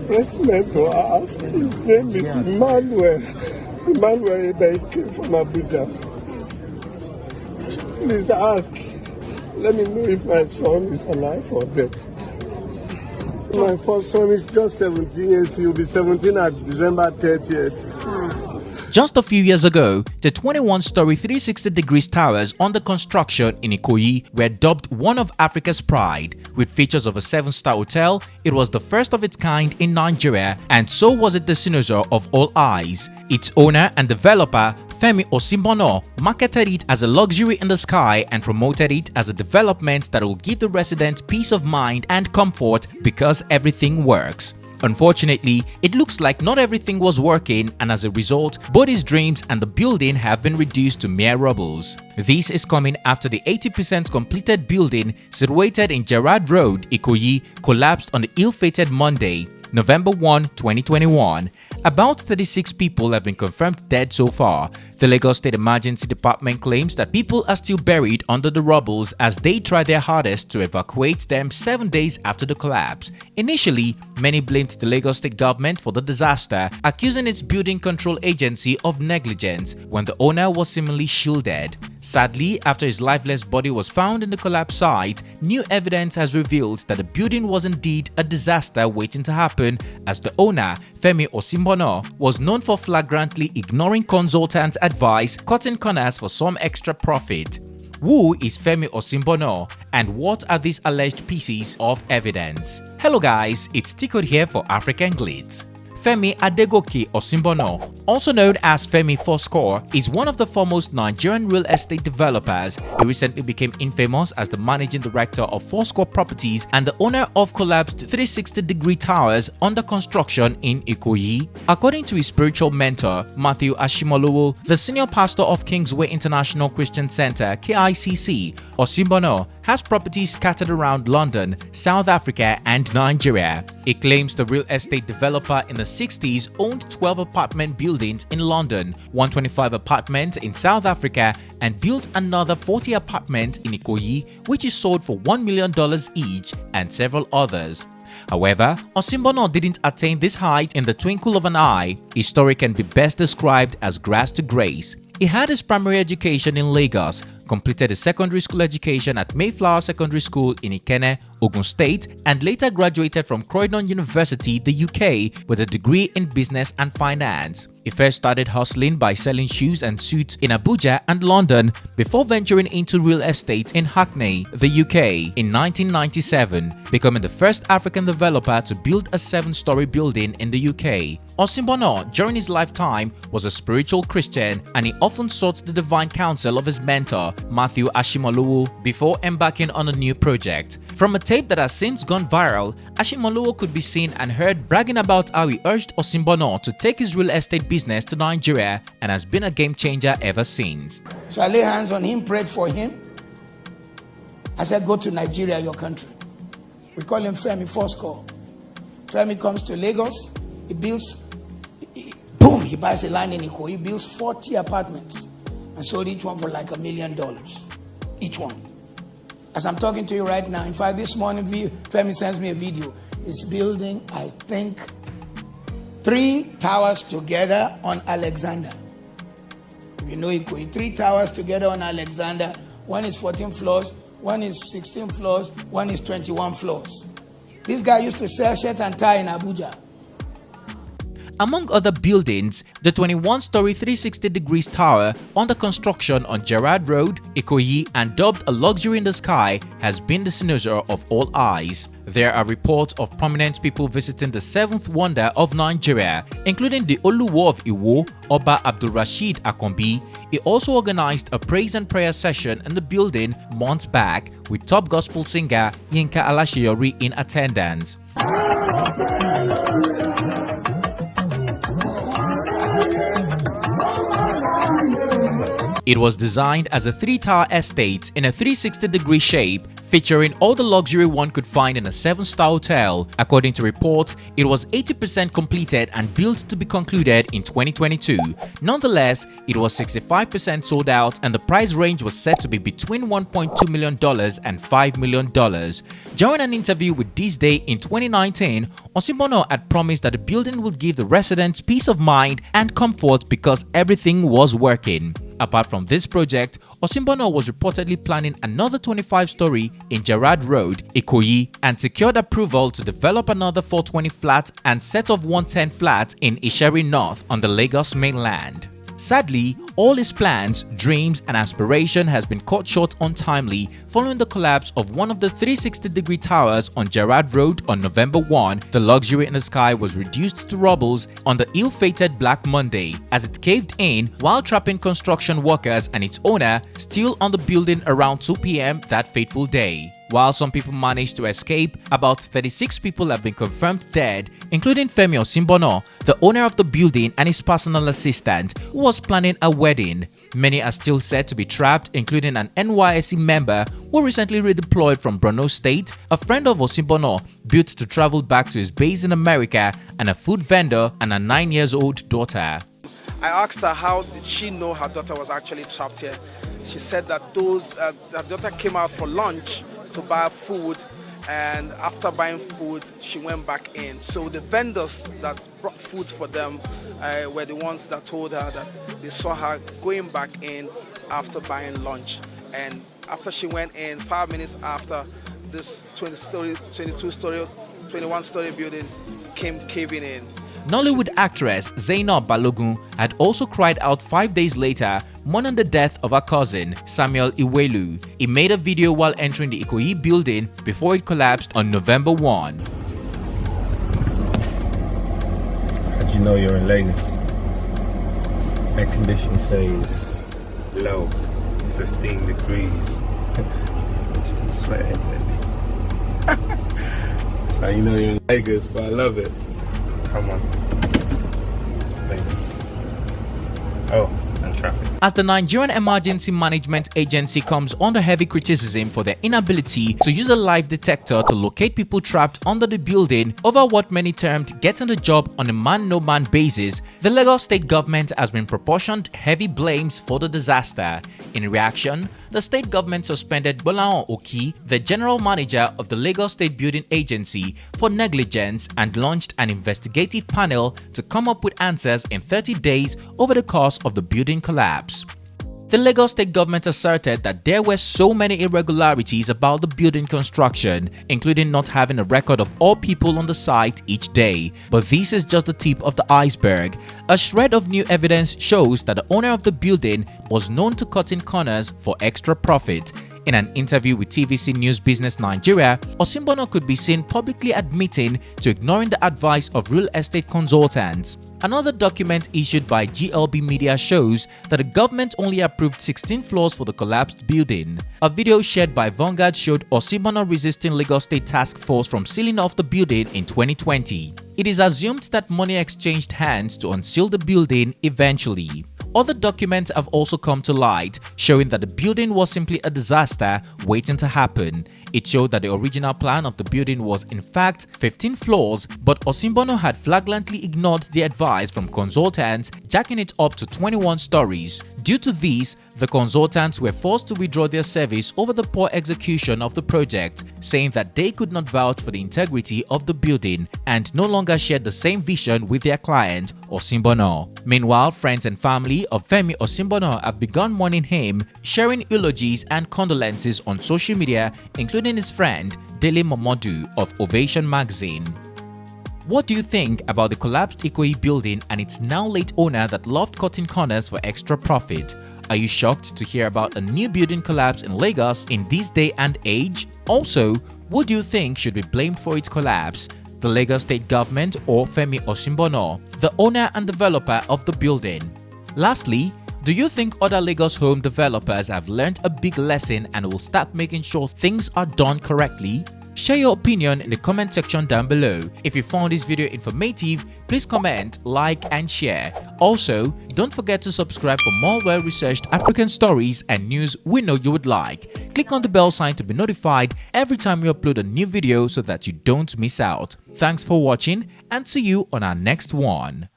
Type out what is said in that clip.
president to ask. His name is Emmanuel. Emmanuel, they came from Abuja. Please ask. Let me know if my son is alive or dead. My first son is just 17 years. He'll be 17 at December 30th. Just a few years ago, the 21-story 360-degree towers under construction in Ikoyi were dubbed one of Africa's pride. With features of a 7-star hotel, it was the first of its kind in Nigeria, and so was it the cynosure of all eyes. Its owner and developer, Femi Osibona, marketed it as a luxury in the sky and promoted it as a development that will give the residents peace of mind and comfort because everything works. Unfortunately, it looks like not everything was working, and as a result, both his dreams and the building have been reduced to mere rubbles. This is coming after the 80% completed building situated in Gerard Road, Ikoyi, collapsed on the ill-fated Monday, November 1, 2021. About 36 people have been confirmed dead so far. The Lagos State Emergency Department claims that people are still buried under the rubbles as they try their hardest to evacuate them 7 days after the collapse. Initially, many blamed the Lagos State government for the disaster, accusing its building control agency of negligence when the owner was seemingly shielded. Sadly, after his lifeless body was found in the collapse site, new evidence has revealed that the building was indeed a disaster waiting to happen, as the owner, Femi Osibona, was known for flagrantly ignoring consultants' advice, cutting corners for some extra profit. Who is Femi Osibona, and what are these alleged pieces of evidence? Hello guys, it's Ikoyi here for African Glitz. Femi Osibona, also known as Femi Fourscore, is one of the foremost Nigerian real estate developers. He recently became infamous as the managing director of Fourscore Properties and the owner of collapsed 360-degree towers under construction in Ikoyi. According to his spiritual mentor, Matthew Ashimolowo, the senior pastor of Kingsway International Christian Center (KICC), Osibona has properties scattered around London, South Africa, and Nigeria. He claims the real estate developer in the 60s owned 12 apartment buildings in London, 125 apartments in South Africa, and built another 40 apartments in Ikoyi, which is sold for $1 million each, and several others. However, Osibona didn't attain this height in the twinkle of an eye. His story can be best described as grass to grace. He had his primary education in Lagos, completed his secondary school education at Mayflower Secondary School in Ikenne, Ogun State, and later graduated from Croydon University, the UK, with a degree in business and finance. He first started hustling by selling shoes and suits in Abuja and London before venturing into real estate in Hackney, the UK, in 1997, becoming the first African developer to build a 7-story building in the UK. Osibona, during his lifetime, was a spiritual Christian, and he often sought the divine counsel of his mentor, Matthew Ashimolowo, before embarking on a new project. From a tape that has since gone viral, Ashimolowo could be seen and heard bragging about how he urged Osibona to take his real estate business to Nigeria, and has been a game changer ever since. So I lay hands on him, prayed for him. I said, go to Nigeria, your country. We call him Femi Fourscore. Femi comes to Lagos, he builds, boom, he buys a land in Ikoyi, he builds 40 apartments and sold each one for like $1 million, each one. As I'm talking to you right now, in fact, this morning, Femi sends me a video. He's building, I think, 3 towers together on Alexander. You know Ikoyi, 3 towers together on Alexander. One is 14 floors, one is 16 floors, one is 21 floors. This guy used to sell shirt and tie in Abuja. Among other buildings, the 21-story 360-degree tower under construction on Gerard Road, Ikoyi, and dubbed a luxury in the sky, has been the cynosure of all eyes. There are reports of prominent people visiting the 7th wonder of Nigeria, including the Oluwo of Iwo, Oba Abdulrasheed Akombi. He also organized a praise and prayer session in the building months back, with top gospel singer Yinka Alasheyori in attendance. It was designed as a 3-tower estate in a 360-degree shape, featuring all the luxury one could find in a 7-star hotel. According to reports, it was 80% completed and built to be concluded in 2022. Nonetheless, it was 65% sold out and the price range was set to be between $1.2 million and $5 million. During an interview with This Day in 2019, Osibona had promised that the building would give the residents peace of mind and comfort because everything was working. Apart from this project, Osibona was reportedly planning another 25-story in Gerard Road, Ikoyi, and secured approval to develop another 420 flats and set of 110 flats in Isheri North on the Lagos mainland. Sadly, all his plans, dreams, and aspiration has been cut short untimely following the collapse of one of the 360-degree towers on Gerard Road on November 1. The luxury in the sky was reduced to rubbles on the ill-fated Black Monday as it caved in while trapping construction workers and its owner still on the building around 2 p.m. that fateful day. While some people managed to escape, about 36 people have been confirmed dead, including Femi Osibona, the owner of the building, and his personal assistant, who was planning a wedding. Many are still said to be trapped, including an NYSC member who recently redeployed from Borno State, a friend of Osibona built to travel back to his base in America, and a food vendor and a 9-year-old daughter. I asked her how did she know her daughter was actually trapped here. She said that her daughter came out for lunch to buy food, and after buying food she went back in. So the vendors that brought food for them were the ones that told her that they saw her going back in after buying lunch, and after she went in, 5 minutes after, this 21-story building came caving in. Nollywood actress Zainab Balogun had also cried out 5 days later, mourning the death of her cousin, Samuel Iwelu. He made a video while entering the Ikoyi building before it collapsed on November 1. How'd you know you're in Lagos? Air condition says low, 15 degrees. I'm still sweating, baby. How you know you're in Lagos, but I love it. Come on. Lagos. Oh, and traffic. As the Nigerian Emergency Management Agency comes under heavy criticism for their inability to use a lie detector to locate people trapped under the building over what many termed getting the job on a man-no-man basis, the Lagos state government has been proportioned heavy blames for the disaster. In reaction, the state government suspended Bolaon Oki, the general manager of the Lagos State Building Agency, for negligence and launched an investigative panel to come up with answers in 30 days over the course of the building collapse. The Lagos state government asserted that there were so many irregularities about the building construction, including not having a record of all people on the site each day. But this is just the tip of the iceberg. A shred of new evidence shows that the owner of the building was known to cutting corners for extra profit. In an interview with TVC News Business Nigeria, Osibona could be seen publicly admitting to ignoring the advice of real estate consultants. Another document issued by GLB Media shows that the government only approved 16 floors for the collapsed building. A video shared by Vanguard showed Osibona resisting Lagos State Task Force from sealing off the building in 2020. It is assumed that money exchanged hands to unseal the building eventually. Other documents have also come to light, showing that the building was simply a disaster waiting to happen. It showed that the original plan of the building was in fact 15 floors, but Osibona had flagrantly ignored the advice from consultants, jacking it up to 21 stories. Due to this, the consultants were forced to withdraw their service over the poor execution of the project, saying that they could not vouch for the integrity of the building and no longer shared the same vision with their client, Osibona. Meanwhile, friends and family of Femi Osibona have begun mourning him, sharing eulogies and condolences on social media, including his friend Dele Momodu of Ovation magazine. What do you think about the collapsed Ikoyi building and its now late owner that loved cutting corners for extra profit? Are you shocked to hear about a new building collapse in Lagos in this day and age? Also, who do you think should be blamed for its collapse? The Lagos state government or Femi Osibona, the owner and developer of the building? Lastly, do you think other Lagos home developers have learned a big lesson and will start making sure things are done correctly? Share your opinion in the comment section down below. If you found this video informative, please comment, like and share. Also, don't forget to subscribe for more well-researched African stories and news we know you would like. Click on the bell sign to be notified every time we upload a new video so that you don't miss out. Thanks for watching and see you on our next one.